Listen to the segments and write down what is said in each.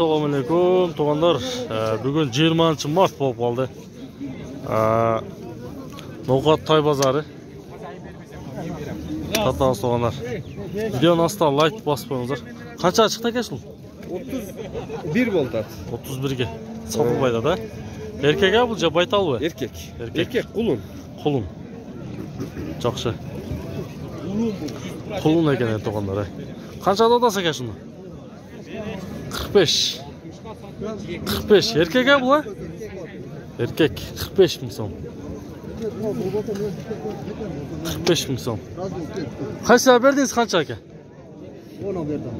Assalomu alaykum to'g'onlar. Bugun 20-mart bo'lib qoldi. No'g'at Toy bozori. Qatnashgan to'g'onlar. Videoni ostida like bosib qo'yinglar. Qancha chiqdi ekan shu? 31 bo'ldi. 31 ga. So'qbayda-da. Erkak bu baytal bu. Erkak. Erkak qulun. Qulun. Yaxshi. Qulun ekan to'g'onlar. Qancha odasi ekan shuni? 45. 45 erkek bu ha? Erkek 45 ming so'm. 45 ming so'm. Qancha berdingiz qancha aka? 10 berdim.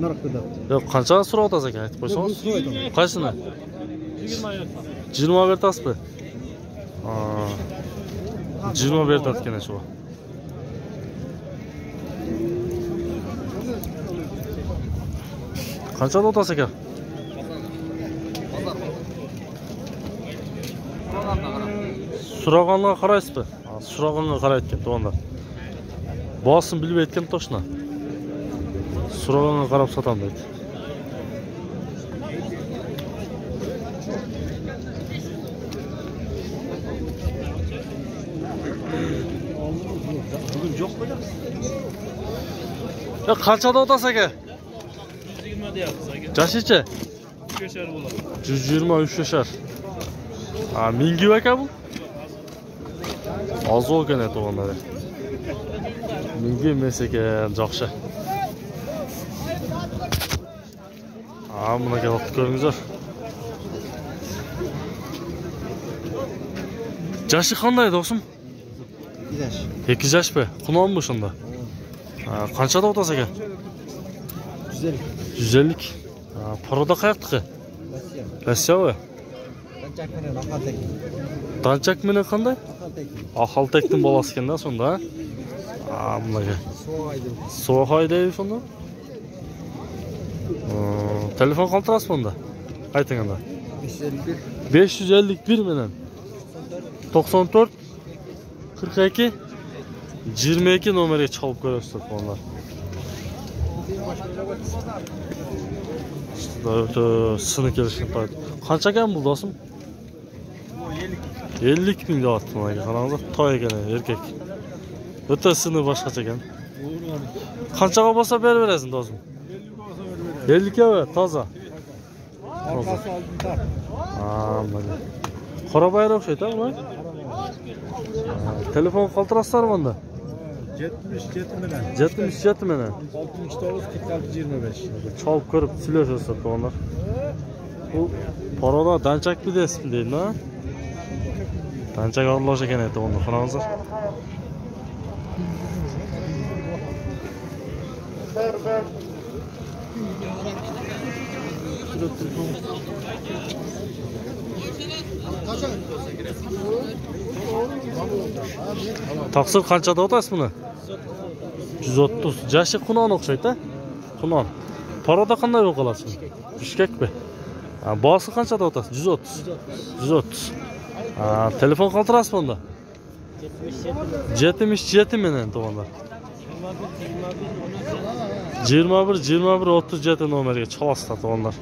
Narxida. Yo'q, qancha so'rayotasiz ekan aytib qo'ysangiz. Qaysini? 20 bertasizmi? 20 bertatgan shu. Qancha otasiz ekan? So'raganlarga qaraysizmi? So'raganlarga qarayotgan to'g'onda. Bosim bilib aytgan to'shna. So'raganlarga qarab sotam deydi. Bugun yo'q bo'lar. Ya qanchada otasiz aka? 120 deyapsiz aka. Jashicha? 3 yoshar bo'ladi. 120 3 yoshar. Mingi aka bu? Oz ekan to'g'onlar. Mingi emas ekan, yaxshi. Bunaqa vaqt ko'ringizlar. Jashi qanday do'stim? 2 yosh. 2 yoshmi? Qunonmi shunda? Qanchada otasiz ekan? 150. 150. Paroda qayerda? Rossiya. Danchak meni qanday? Aqaltekning bolasi ekanda sonda. Bunaqa. So'g'aydi sonda. Telefon qoldirasiz bunda. Aytinganda. 551 menen. 94 42 22 nomeriga chalib ko'rasiz telefonlar. Sını kelishini qo'ydi. Qancha ekan bu do'stim? 50 ming deyapti menga. Qaranglar, toy ekan, erkak. O'tasini boshqacha ekan. Qanchaga bo'lsa berib berasiz do'stim? 50 ga toza. Orqasi oldin tar. Mana. Qora bayroq o'xshaydi, uni. Telefon qoldirasizlarmi bunda? 77 menen. 77 menen. 69 46 25. Chalib ko'rib silashasiz to'g'onlar. Bu paroda danchak bir desmi deydi, ha? Danchak aralash ekan aytdi unda, qarangizlar. Taqsir qanchada otasiz buni? 130. Jashi Qunon o'xshaydi-da? Qunon. Paroda qanday bo'lib qolasiz? Bishkekmi? Bosi qanchada otasiz? 130. 130. Telefon qoldirasiz bunda? 77 menen to'g'onlar. 21 37 nomeriga chalasiz to'g'onlar.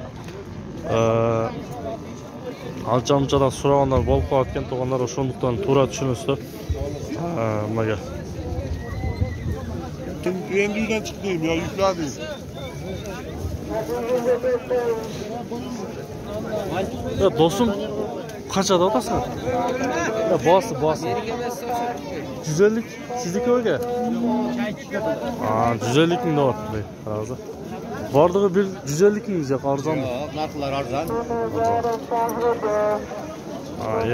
Ancha-munchadan so'raganlar bo'lib qolayotgan to'g'onlar o'shundan to'g'ri tushunasizlar. Nimaga? Endi uydan chiqdim yo yukladim. Ya do'stim, qanchada otasiz? Ya bosi. 150 sizniki o'ga? 150 ming deyapti. Qaranglar. Bordig'i 150 mingga arzon. Narxlar arzon.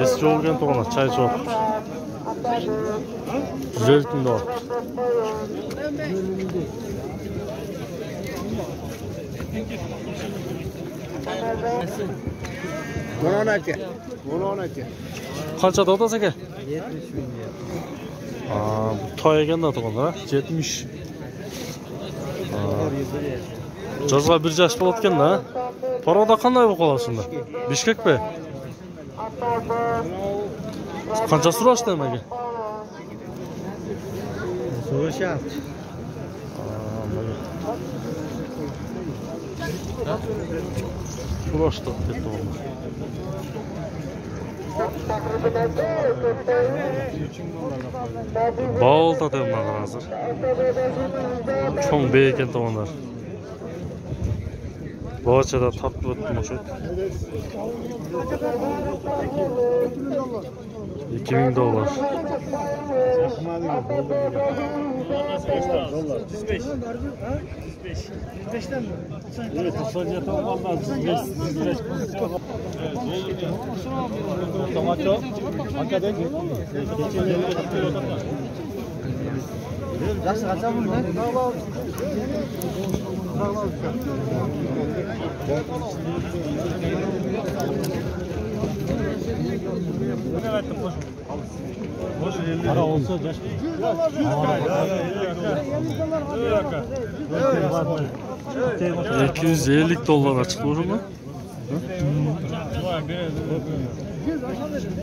Eski olgan to'g'onlar, chay cho'q. 150 ming deyapti. Bo'lon aka. Qanchada otasiz aka? 70 ming. Toy ekanda to'g'onlar, 70. Jazga bir jash bo'layotganda, paroda qanday bo'lib qoladi shunda? Bishkekmi? Qancha so'rashdi nimaga? So'rashyapti. Ulaştık dedi onlar. Bağolda demler hazır. Çok beğenken onlar. Bahçede tatlı etmiş. 2000 dolar. Evet, sadece tam olmaz. Tomato. Hakikaten. Nasıl kaçamam lan? Para olsa da. 250 dolar açıklıyor mu?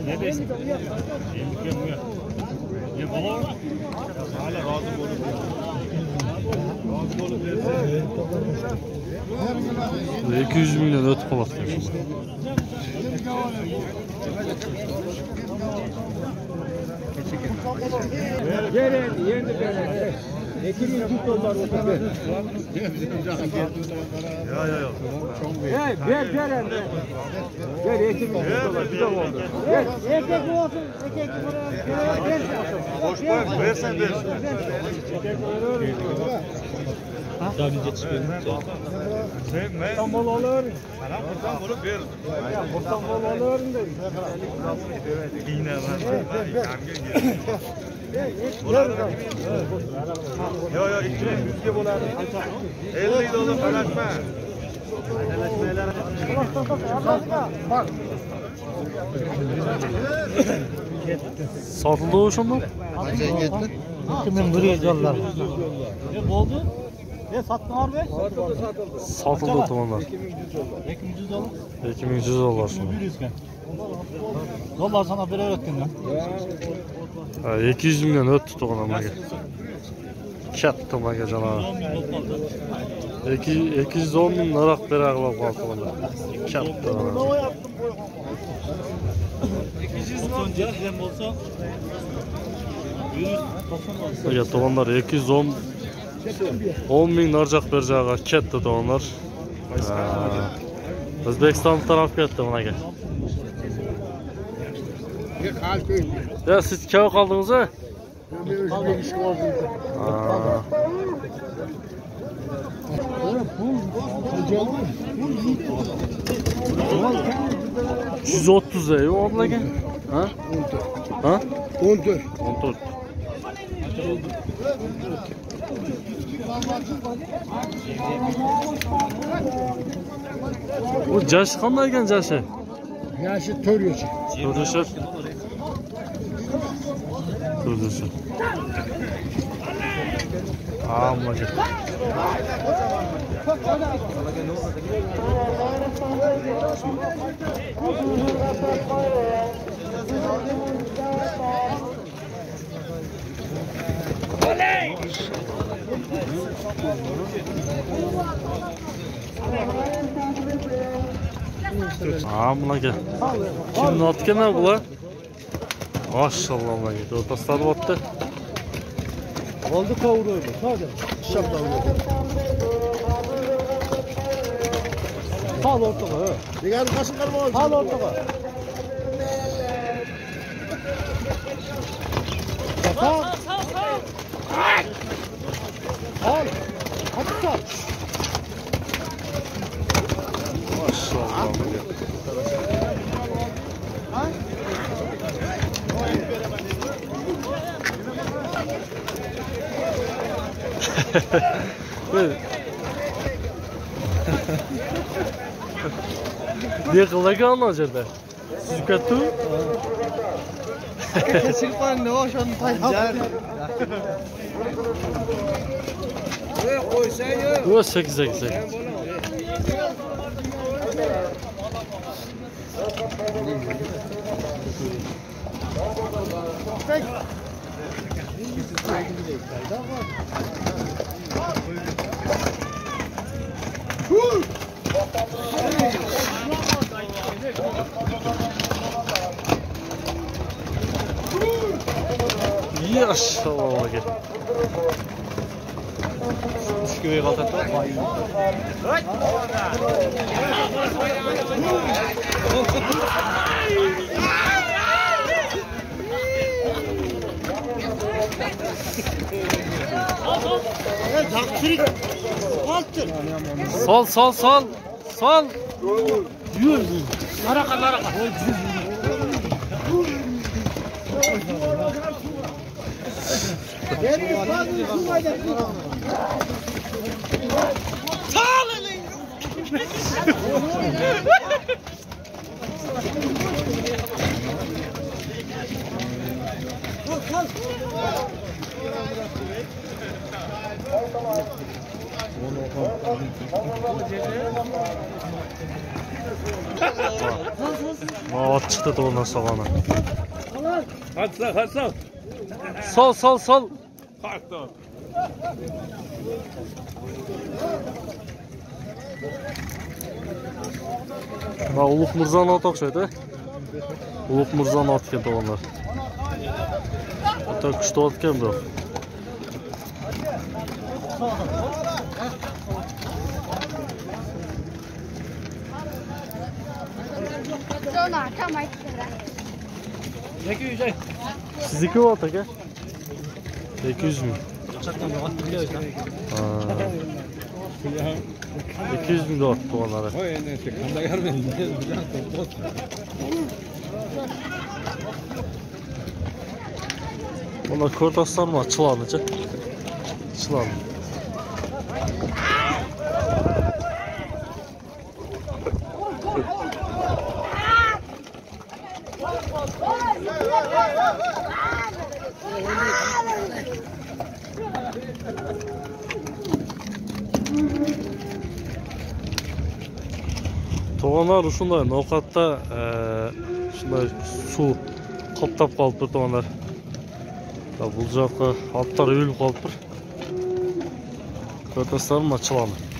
Ne besin? Ya baba hala razı Ve 200 milyon öt polat diyorsun. Boş bırak, versen ver. İstanbul olur. Bunu ver. İstanbul olur. Yine var. Yo yo 200 gibi olar. 50 dolar kalaşma. Satıldı o şundan. 2100 dolar. Ne oldu? Ne sattın abi? Satıldı tamamlar. 2100 dolar. 2100 dolar şunu. 100 kan. Dolar sana bir öğrettim lan. 200 milyon öt tuttu ona mage. Katta mage canavar. 210 bin narak beri ağlap kaldı ona. Katta. 290 dirhem olsa 190 Ya tobanlar 210 bin narcak bercağa katta tobanlar. Özbekistan taraf katta buna gel. Ya siz kâv kaldınız ha? Aa. $130 onunla gel. Ha? Ha? 14. 14. Bu caş qanday ekan caşı? Yaşı törüyorsun. Turdushi. Turdushi. Amma gel. Amma gel. Kimni otgan bular? Maşallah Allah gel. O'rtasida o'tdi. Oldu kavuruyor bu. Hadi. Şapla vuruyor. Sal ortaga. Diğer kaşın kalma olsun. Sal ortaga. Sal. Al. Hadi sal. Maşallah Allah gel. Ne kılagan o жерде? Süzükattu? Kesinlikle ne o şu an pancar. Koysan yok. Bu 8. Maşallah gel. Üç göğe kaltak var. Sol sol sol. Sol. At çıktı da ondan sonra. Hadi sağ. Sol sol sol. Kalk da. Uluk Mırza'nın at okşaydı. Uluk Mırza'nın at geldi onlar. Hatta kuşta at geldi o. Sizdeki o at ya? 200 mü? 200 bin de attı onlara. Onlar Kordaslar mı? Çılanıcı. Çılan. Toğanlar ушундай ноқатта ушундай суу коптоп калыптыр тоғандар. Бул жакка аттар өлүп калыптыр. Кыртыстарым ачыланы.